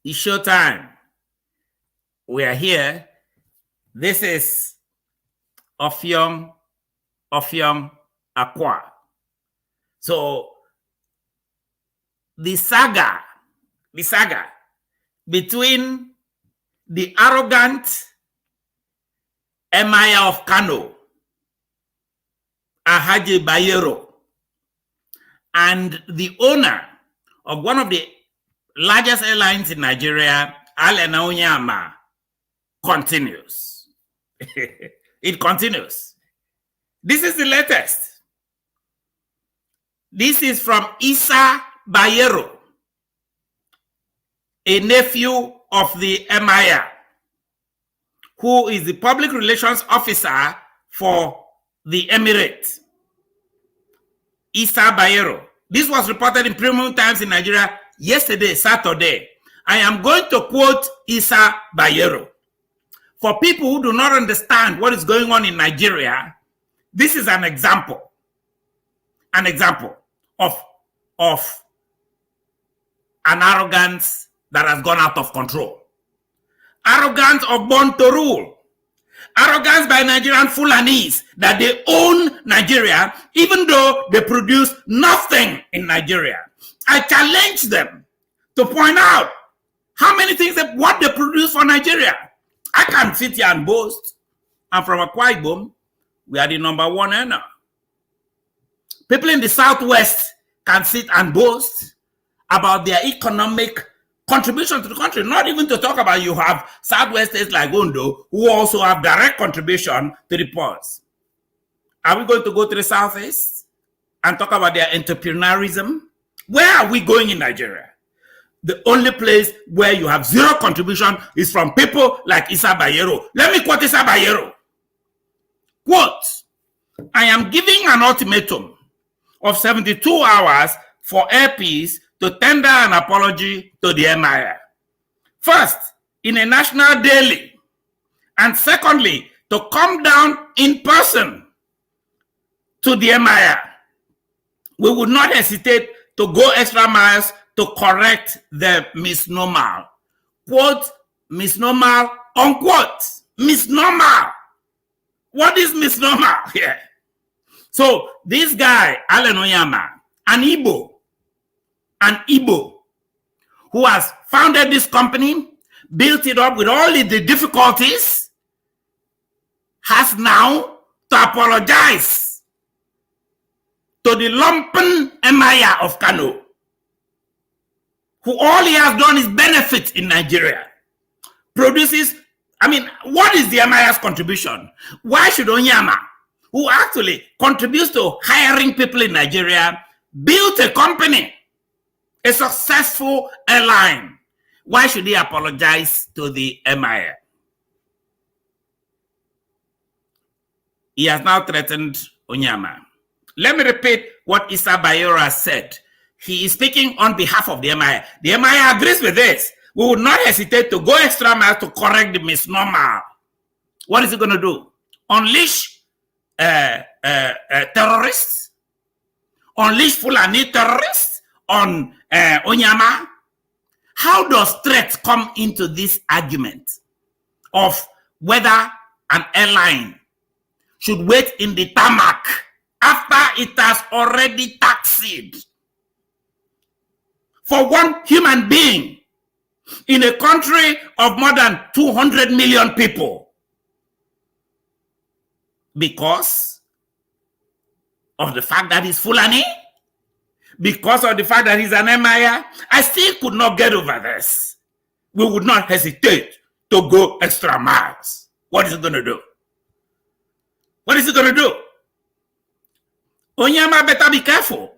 It's showtime. We are here. This is Ofiong Akwa. So the saga between the arrogant Emir of Kano, Alhaji Bayero, and the owner of one of the largest airlines in Nigeria, Onyeama, continues. It continues. This is the latest. This is from Issa Bayero, a nephew of the Emir, who is the public relations officer for the Emirate. Issa Bayero. This was reported in Premium Times in Nigeria yesterday, Saturday. I am going to quote Issa Bayero. For people who do not understand what is going on in Nigeria, this is an example of an arrogance that has gone out of control. Arrogance of born to rule. Arrogance by Nigerian Fulanis that they own Nigeria even though they produce nothing in Nigeria. I challenge them to point out how many things what they produce for Nigeria. I can sit here and boast. I'm from Akwa Ibom. We are the number one earner. People in the Southwest can sit and boast about their economic contribution to the country. Not even to talk about you have Southwest states like Ondo who also have direct contribution to the ports. Are we going to go to the Southeast and talk about their entrepreneurism? Where are we going in Nigeria? The only place where you have zero contribution is from people like Issa Bayero. Let me quote Issa Bayero. Quote, I am giving an ultimatum of 72 hours for Air Peace to tender an apology to the Emir. First, in a national daily. And secondly, to come down in person to the Emir. We would not hesitate to go extra miles to correct the misnomer. Quote, misnomer, unquote. Misnomer. What is misnomer here? So this guy, Onyeama, an Igbo, who has founded this company, built it up with all the difficulties, has now to apologize to the lumpen Emir of Kano, who all he has done is benefit in Nigeria. Produces, what is the Emir's contribution? Why should Onyeama, who actually contributes to hiring people in Nigeria, build a company, a successful airline? Why should he apologize to the Emir? He has now threatened Onyeama. Let me repeat what Issa Bayero said. He is speaking on behalf of the Emir. The Emir agrees with this. We would not hesitate to go extra mile to correct the misnomer. What is he going to do? Unleash terrorists? Unleash Fulani terrorists on Onyeama? How does threat come into this argument of whether an airline should wait in the tarmac after it has already taxied? For one human being in a country of more than 200 million people, because of the fact that he's Fulani, because of the fact that he's an Emir, I still could not get over this. We would not hesitate to go extra miles. What is he going to do? What is he going to do? Onyeama better be careful.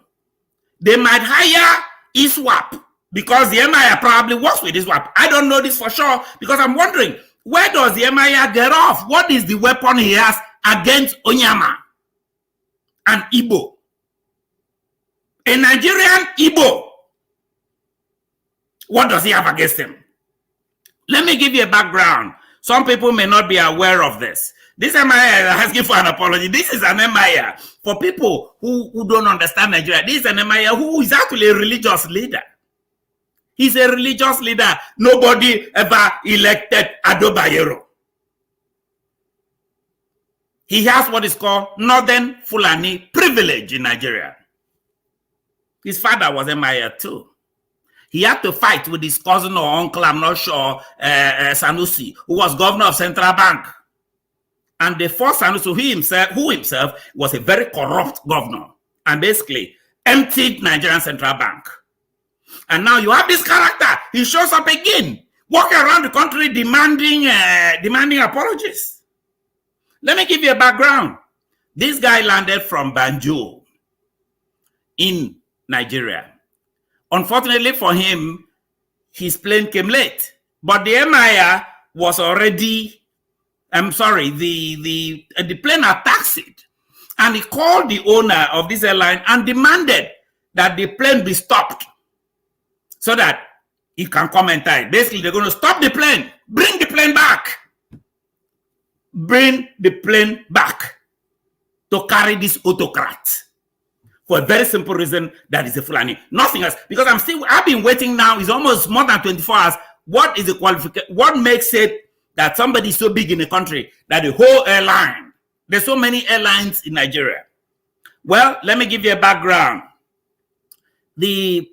They might hire ISWAP because the Emir probably works with ISWAP. I don't know this for sure because I'm wondering, where does the Emir get off? What is the weapon he has against Onyeama? An Igbo. A Nigerian Igbo. What does he have against him? Let me give you a background. Some people may not be aware of this. This Emir is asking for an apology. This is an Emir. For people who don't understand Nigeria, this is an Emir who is actually a religious leader. He's a religious leader. Nobody ever elected Ado Bayero. He has what is called Northern Fulani privilege in Nigeria. His father was Emir too. He had to fight with his cousin or uncle, I'm not sure, Sanusi, who was governor of Central Bank. And the first Sanusi, who himself was a very corrupt governor, and basically emptied Nigerian Central Bank. And now you have this character. He shows up again, walking around the country demanding apologies. Let me give you a background. This guy landed from Banjul in Nigeria. Unfortunately for him, his plane came late. But the Emir was already, the plane had taxied. And he called the owner of this airline and demanded that the plane be stopped so that he can comment on it. Basically, they're going to stop the plane. Bring the plane back. Bring the plane back to carry this autocrat. For a very simple reason, that is a Fulani. Nothing else. Because I've been waiting now. It's almost more than 24 hours. What is the qualification? What makes it that somebody is so big in the country that the whole airline, there's so many airlines in Nigeria? Well, let me give you a background. The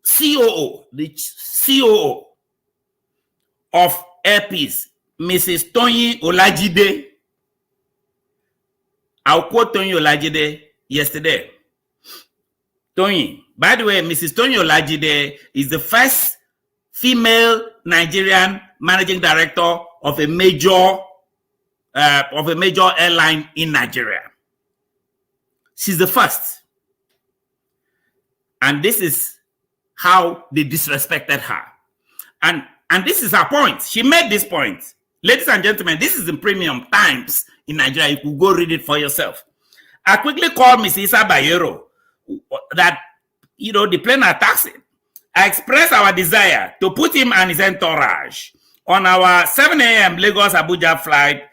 COO of Air Peace, Mrs. Tony Olajide. I'll quote Tony Olajide yesterday. Tony, by the way, Mrs. Tony Olajide is the first female Nigerian managing director of a major airline in Nigeria. She's the first. And this is how they disrespected her. And this is her point. She made this point. Ladies and gentlemen, this is in Premium Times in Nigeria. You could go read it for yourself. I quickly called Mrs. Isa Bayero that, the plane had taxied. I expressed our desire to put him and his entourage on our 7 a.m. Lagos-Abuja flight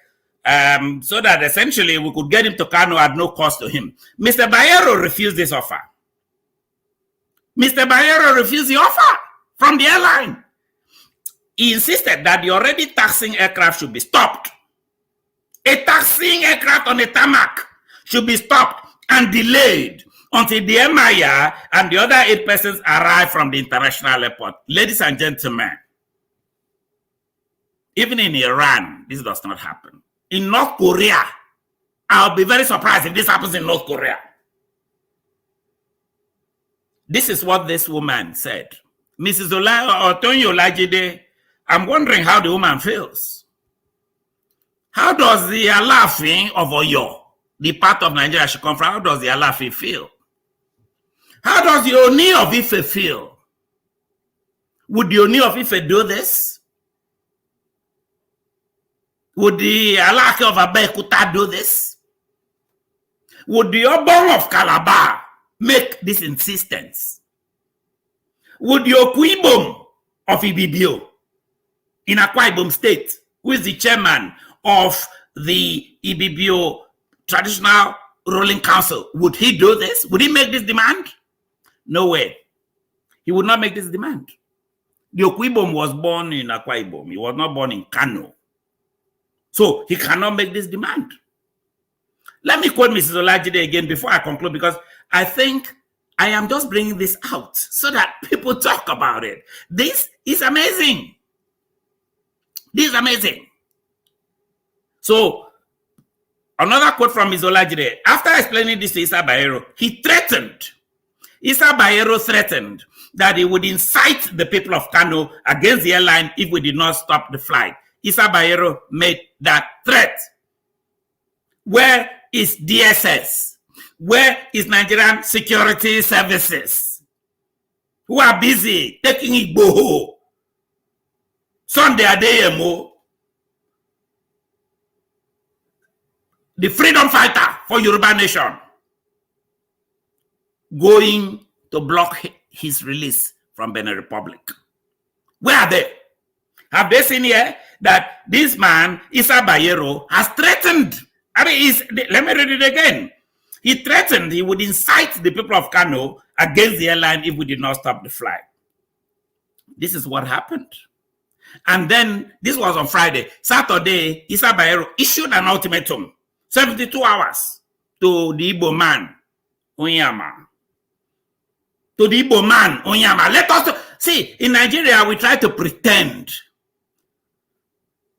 so that essentially we could get him to Kano at no cost to him. Mr. Bayero refused this offer. Mr. Bayero refused the offer from the airline. He insisted that the already taxiing aircraft should be stopped. A taxiing aircraft on a tarmac should be stopped and delayed until the Emir and the other 8 persons arrive from the international airport. Ladies and gentlemen, even in Iran, this does not happen. In North Korea, I'll be very surprised if this happens in North Korea. This is what this woman said. Mrs. Tony Olajide, I'm wondering how the woman feels. How does the Alafin of Oyo, the part of Nigeria she comes from, how does the Alafin feel? How does the Oni of Ife feel? Would the Oni of Ife do this? Would the Alake of Abeokuta do this? Would the Obong of Calabar make this insistence? Would the Okwibom of Ibibio in Akwa Ibom State, who is the chairman of the Ibibio Traditional Ruling Council, would he do this? Would he make this demand? No way. He would not make this demand. The Okwibom was born in Akwa Ibom. He was not born in Kano. So he cannot make this demand. Let me quote Mrs. Olajide again before I conclude, because I think I am just bringing this out so that people talk about it. This is amazing. This is amazing. So, another quote from Mrs. Olajide. After explaining this to Isa Bayero, he threatened. Isa Bayero threatened that he would incite the people of Kano against the airline if we did not stop the flight. Isa Bayero made that threat. Where is DSS? Where is Nigerian Security Services? Who are busy taking Igboho, Sunday Adeyemo, the freedom fighter for Yoruba Nation, going to block his release from Benin Republic? Where are they? Have they seen here that this man, Isa Bayero, has threatened? I mean, let me read it again. He threatened he would incite the people of Kano against the airline if we did not stop the flight. this is what happened. And then, this was on Friday. Saturday, Issa Bayero issued an ultimatum, 72 hours, to the Igbo man, Onyeama. To the Igbo man, Onyeama. Let us see, in Nigeria, we try to pretend.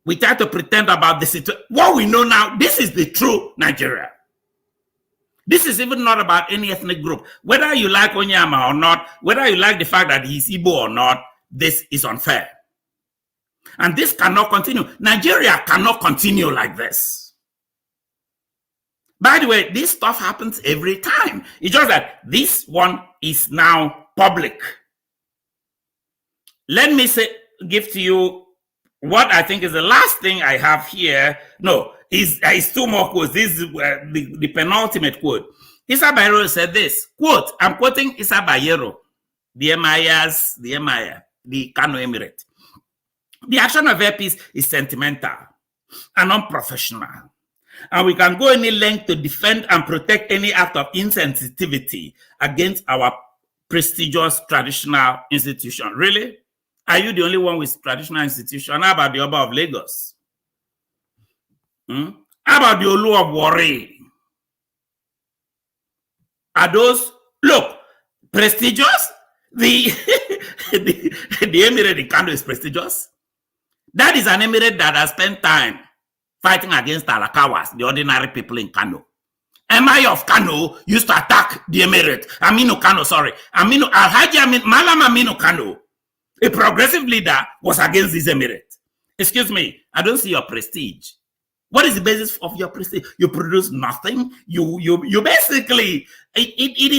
We try to pretend about the situation. What we know now, this is the true Nigeria. This is even not about any ethnic group. Whether you like Onyeama or not, whether you like the fact that he's Igbo or not, this is unfair. And this cannot continue. Nigeria cannot continue like this. Give the way, this stuff happens every time. It's just that this one is now public. Let me give to you what I think is the last thing I have here. No, is two more quotes. This is the penultimate quote. Issa Bayero said this, quote, I'm quoting Issa Bayero, the Emir, the Kano Emirate. The action of Air Peace is sentimental and unprofessional. And we can go any length to defend and protect any act of insensitivity against our prestigious traditional institution. Really? Are you the only one with traditional institution? How about the Oba of Lagos? How about the Olu of Warri? Are those, look, prestigious? The Emirate in Kano is prestigious. That is an emirate that has spent time fighting against Alakawas, the ordinary people in Kano. Emir of Kano used to attack the emirate. Aminu Kano, sorry. Malam Aminu Kano, a progressive leader, was against this emirate. Excuse me, I don't see your prestige. What is the basis of your prestige? You produce nothing. You basically, it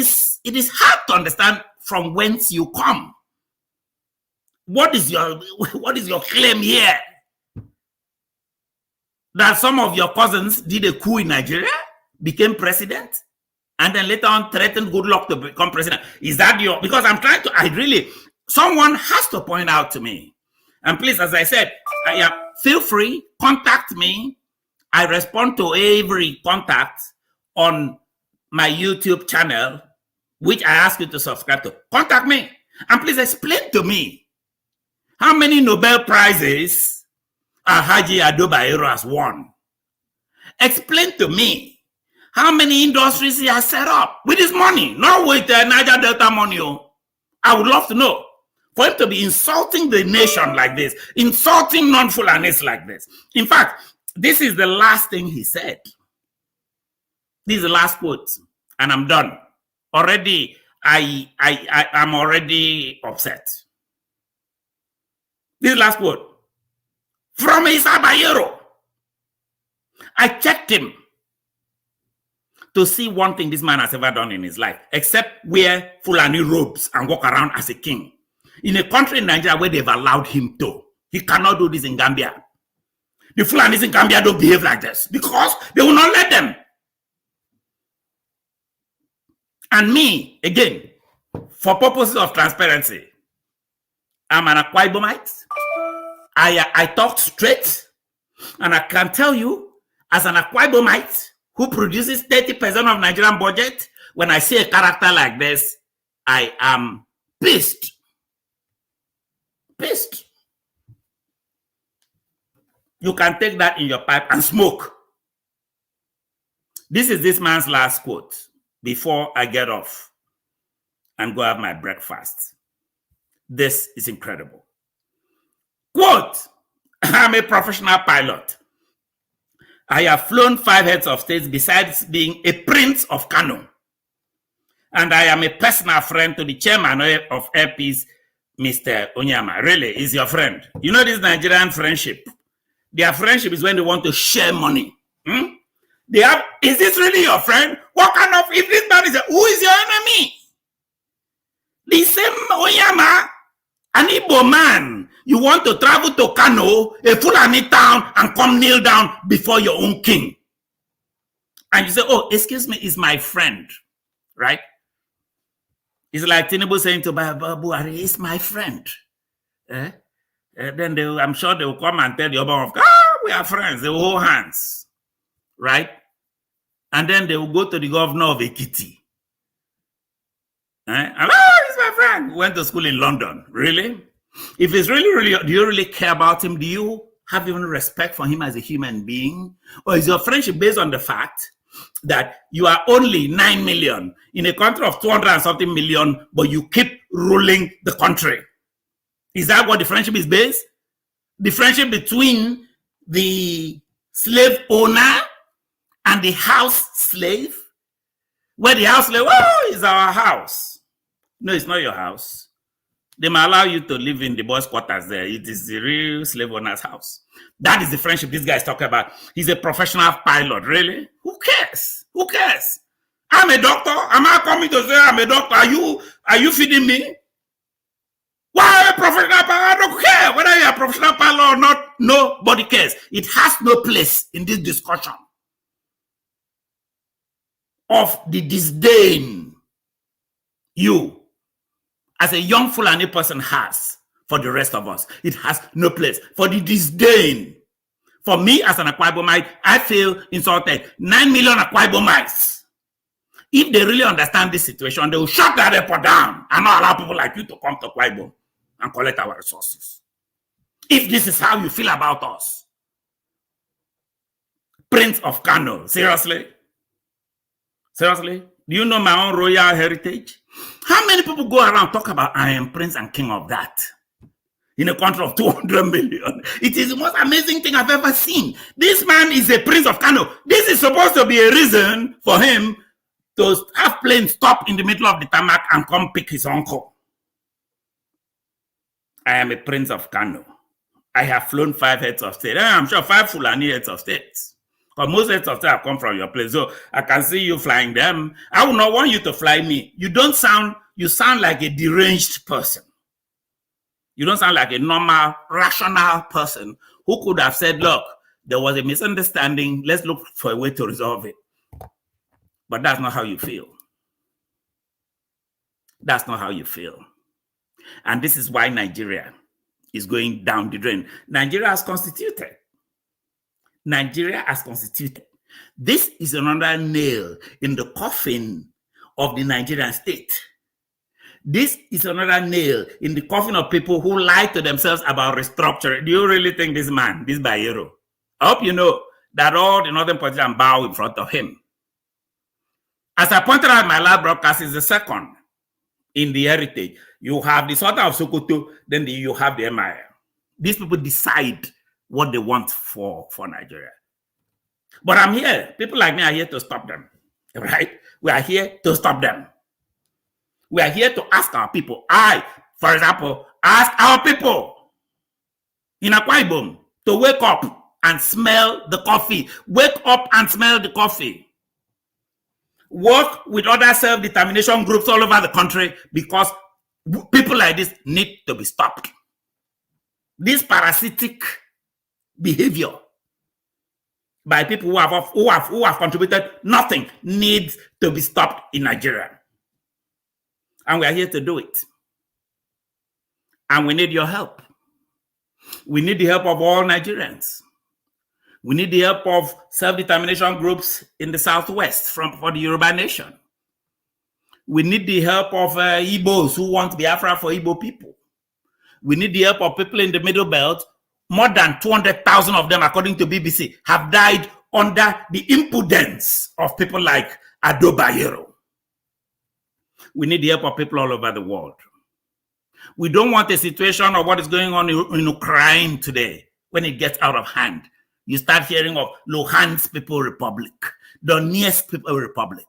is hard to understand from whence you come. What is your claim here? That some of your cousins did a coup in Nigeria, became president, and then later on threatened good luck to become president. Is that your, because I'm trying to, someone has to point out to me. And please, as I said, feel free, contact me. I respond to every contact on my YouTube channel, which I ask you to subscribe to. Contact me. And please explain to me how many Nobel Prizes Alhaji Ado Bayero has won. Explain to me how many industries he has set up with his money, not with Niger Delta money. I would love to know. For him to be insulting the nation like this, insulting non-Fulanis like this. In fact, this is the last thing he said. This is the last quote, and I'm done. Already, I'm already upset. This last quote from Issa Bayero. I checked him to see one thing this man has ever done in his life, except wear Fulani robes and walk around as a king. In a country in Nigeria where they've allowed him to. He cannot do this in Gambia. The Fulanis in Gambia don't behave like this because they will not let them. And me, again, for purposes of transparency, I'm an Akwa Ibomite. I talk straight, and I can tell you, as an Akwa Ibomite who produces 30% of Nigerian budget, when I see a character like this, I am pissed. Pissed. You can take that in your pipe and smoke. This is this man's last quote before I get off and go have my breakfast. This is incredible. Quote, I'm a professional pilot. I have flown 5 heads of states besides being a prince of Kano. And I am a personal friend to the chairman of Air Peace, Mr. Onyeama. Really, he's your friend. You know this Nigerian friendship. Their friendship is when they want to share money. They have, is this really your friend? What kind of, if this man is, who is your enemy? The same Onyeama, an Igbo man, you want to travel to Kano, a Fulani town, and come kneel down before your own king. And you say, oh, excuse me, he's my friend, right? It's like Tinubu saying to Buhari, he's my friend. Then I'm sure they will come and tell the Oba of, we are friends. They will hold hands, right? And then they will go to the governor of Ekiti. And, he's my friend. We went to school in London. Really? If it's really, do you really care about him? Do you have even respect for him as a human being? Or is your friendship based on the fact that you are only 9 million in a country of 200 and something million, but you keep ruling the country? Is that what the friendship is based? The friendship between the slave owner and the house slave? Where the house slave, oh, it's our house. No, it's not your house. They might allow you to live in the boys' quarters there. It is the real slave owner's house. That is the friendship this guy is talking about. He's a professional pilot, really? Who cares? Who cares? I'm a doctor. Am I coming to say I'm a doctor? Are you feeding me? Why am I a professional pilot? I don't care whether you're a professional pilot or not. Nobody cares. It has no place in this discussion of the disdain you as a young Fulani person has for the rest of us. It has no place. For the disdain. For me as an Akwa Ibomite, I feel insulted. 9 million Akwa Ibomites. If they really understand this situation, they will shut that airport down and not allow people like you to come to Akwa Ibom and collect our resources. If this is how you feel about us. Prince of Kano, seriously? Seriously? Do you know my own royal heritage? How many people go around talk about I am prince and king of that? In a country of 200 million. It is the most amazing thing I've ever seen. This man is a prince of Kano. This is supposed to be a reason for him to have planes stop in the middle of the tarmac and come pick his uncle. I am a prince of Kano. I have flown 5 heads of state. I'm sure 5 Fulani heads of state. Because most heads of state have come from your place. So I can see you flying them. I would not want you to fly me. You sound like a deranged person. You don't sound like a normal, rational person who could have said, look, there was a misunderstanding. Let's look for a way to resolve it. But that's not how you feel. That's not how you feel. And this is why Nigeria is going down the drain. Nigeria has constituted. Nigeria has constituted. This is another nail in the coffin of the Nigerian state. This is another nail in the coffin of people who lie to themselves about restructuring. Do you really think this man, this Bayero? I hope you know that all the northern politicians bow in front of him. As I pointed out in my last broadcast, is the second in the heritage. You have the Sultan of Sokoto, then you have the Emir. These people decide what they want for Nigeria. But I'm here. People like me are here to stop them. Right? We are here to stop them. We are here to ask our people. For example, ask our people in Akwa Ibom to wake up and smell the coffee. Wake up and smell the coffee. Work with other self-determination groups all over the country because people like this need to be stopped. This parasitic behavior by people who have contributed nothing needs to be stopped in Nigeria. And we are here to do it. And we need your help. We need the help of all Nigerians. We need the help of self-determination groups in the Southwest for the Yoruba nation. We need the help of Igbos who want Biafra for Igbo people. We need the help of people in the Middle Belt. More than 200,000 of them, according to BBC, have died under the impudence of people like Ado Bayero. We need the help of people all over the world. We don't want a situation of what is going on in Ukraine today. When it gets out of hand, you start hearing of Luhansk People Republic, Donetsk People Republic.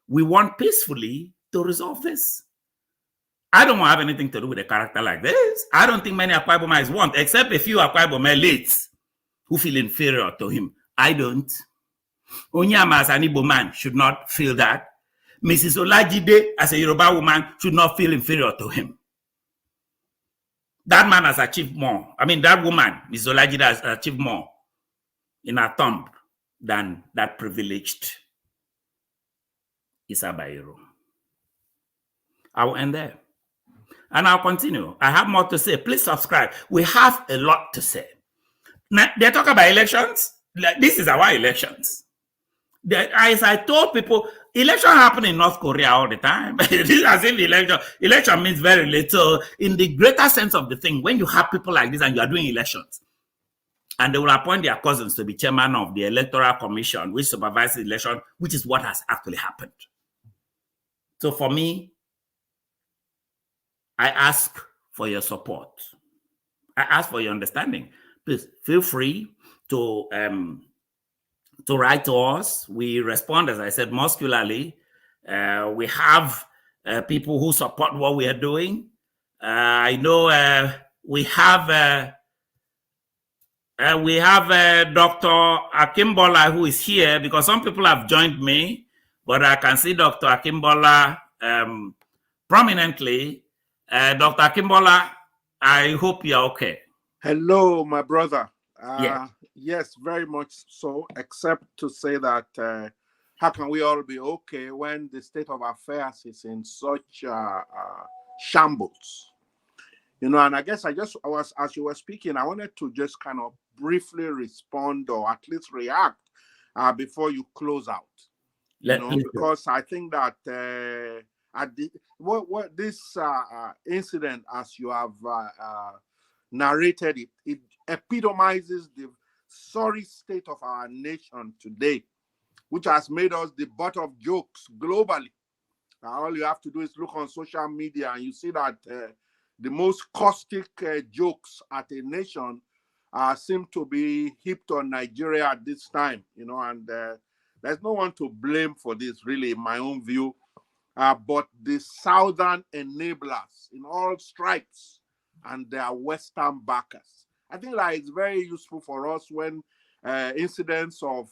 We want peacefully to resolve this. I don't want to have anything to do with a character like this. I don't think many Akwa Ibomites want, except a few Akwa Ibom elites who feel inferior to him. I don't. Onyeama as an Igbo man should not feel that. Mrs. Olajide as a Yoruba woman should not feel inferior to him. That man has achieved more. I mean, that woman, Mrs. Olajide, has achieved more in her tomb than that privileged Issa Bayero. I will end there. And I'll continue. I have more to say. Please subscribe. We have a lot to say. Now, they talk about elections. This is our elections. As I told people, election happen in North Korea all the time. It is as if election means very little. In the greater sense of the thing, when you have people like this and you are doing elections, and they will appoint their cousins to be chairman of the Electoral Commission, which supervises the election, which is what has actually happened. So for me, I ask for your support. I ask for your understanding. Please feel free to write to us. We respond, as I said, muscularly. We have people who support what we are doing. I know we have Dr. Akimbola, who is here, because some people have joined me, but I can see Dr. Akimbola prominently. Dr. Akimbola, I hope you're okay. Hello, my brother. Yes, very much so, except to say that how can we all be okay when the state of affairs is in such shambles? You know, and I guess as you were speaking, I wanted to just kind of briefly respond or at least react before you close out. Because I think that this incident, as you have narrated it epitomizes the sorry state of our nation today, which has made us the butt of jokes globally. All you have to do is look on social media and you see that the most caustic jokes at a nation seem to be heaped on Nigeria at this time, and there's no one to blame for this, really, in my own view, but the southern enablers in all stripes and their Western backers. I think that it's very useful for us when incidents of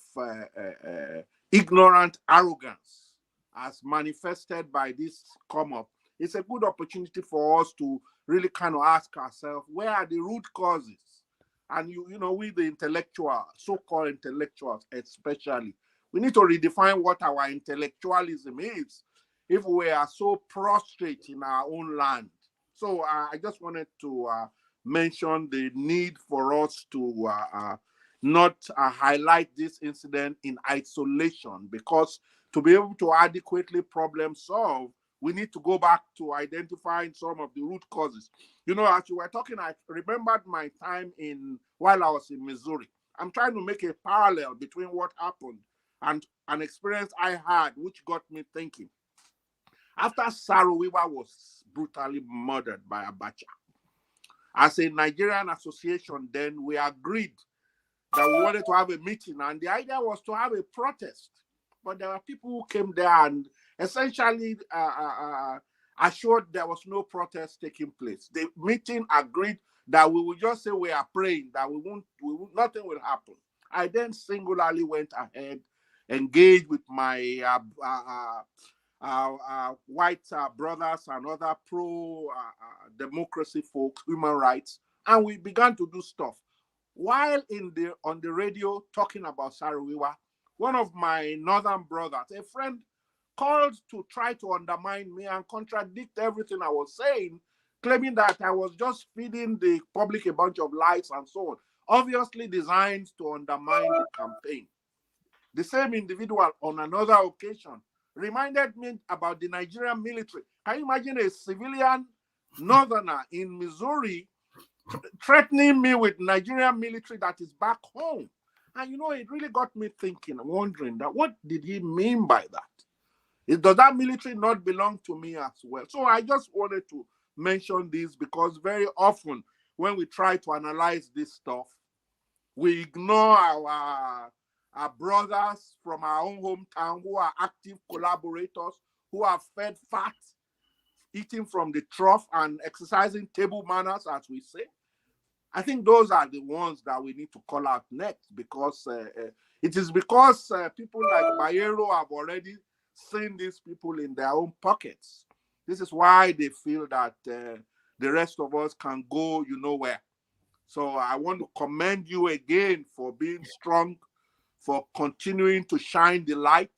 ignorant arrogance as manifested by this come up. It's a good opportunity for us to really kind of ask ourselves, where are the root causes? And we the intellectual, so-called intellectuals especially, we need to redefine what our intellectualism is if we are so prostrate in our own land. So I just wanted to mention the need for us to not highlight this incident in isolation, because to be able to adequately problem solve, we need to go back to identifying some of the root causes. As you were talking, I remembered my time while I was in Missouri. I'm trying to make a parallel between what happened and an experience I had, which got me thinking. After Saruwiwa was brutally murdered by Abacha, as a Nigerian association, then we agreed that we wanted to have a meeting, and the idea was to have a protest. But there were people who came there and essentially assured there was no protest taking place. The meeting agreed that we would just say we are praying, that nothing will happen. I then singularly went ahead, engaged with my white brothers and other pro-democracy folks, human rights, and we began to do stuff. While on the radio talking about Saruwiwa, one of my northern brothers, a friend, called to try to undermine me and contradict everything I was saying, claiming that I was just feeding the public a bunch of lies and so on, obviously designed to undermine the campaign. The same individual on another occasion reminded me about the Nigerian military. Can you imagine a civilian northerner in Missouri threatening me with Nigerian military that is back home? And it really got me thinking, wondering that what did he mean by that? Does that military not belong to me as well? So I just wanted to mention this because very often when we try to analyze this stuff, we ignore our brothers from our own hometown who are active collaborators, who are fed fat, eating from the trough and exercising table manners, as we say. I think those are the ones that we need to call out next, because it is because people like Bayero have already seen these people in their own pockets. This is why they feel that the rest of us can go where. So I want to commend you again for being strong, for continuing to shine the light,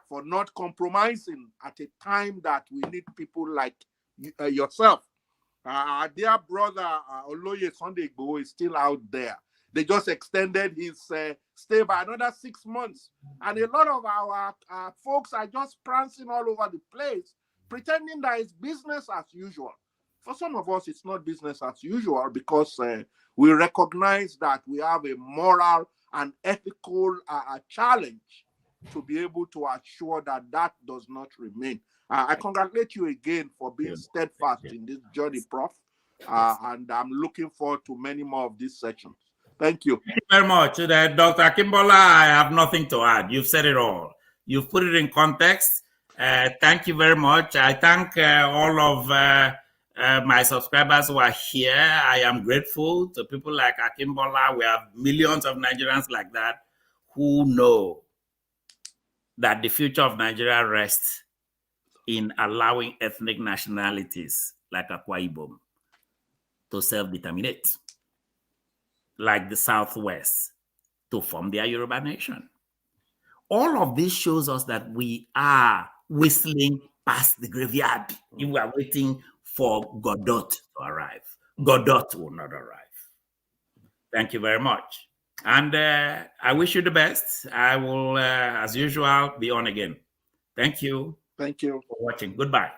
for not compromising at a time that we need people like yourself. Our dear brother Oloye Sunday Igboho is still out there. They just extended his stay by another 6 months. And a lot of our folks are just prancing all over the place, pretending that it's business as usual. For some of us, it's not business as usual because we recognize that we have a moral and ethical challenge to be able to assure that that does not remain. I congratulate you again for being steadfast in this journey, Prof. And I'm looking forward to many more of these sessions. Thank you. Thank you very much. Dr. Akimbola, I have nothing to add. You've said it all. You've put it in context. Thank you very much. I thank all of my subscribers who are here. I am grateful to people like Akimbola. We have millions of Nigerians like that who know that the future of Nigeria rests in allowing ethnic nationalities like Akwa Ibom to self-determinate, like the Southwest to form their Yoruba nation. All of this shows us that we are whistling past the graveyard. You are waiting for Godot to arrive. Godot will not arrive. Thank you very much. And I wish you the best. I will, as usual, be on again. Thank you. Thank you for watching. Goodbye.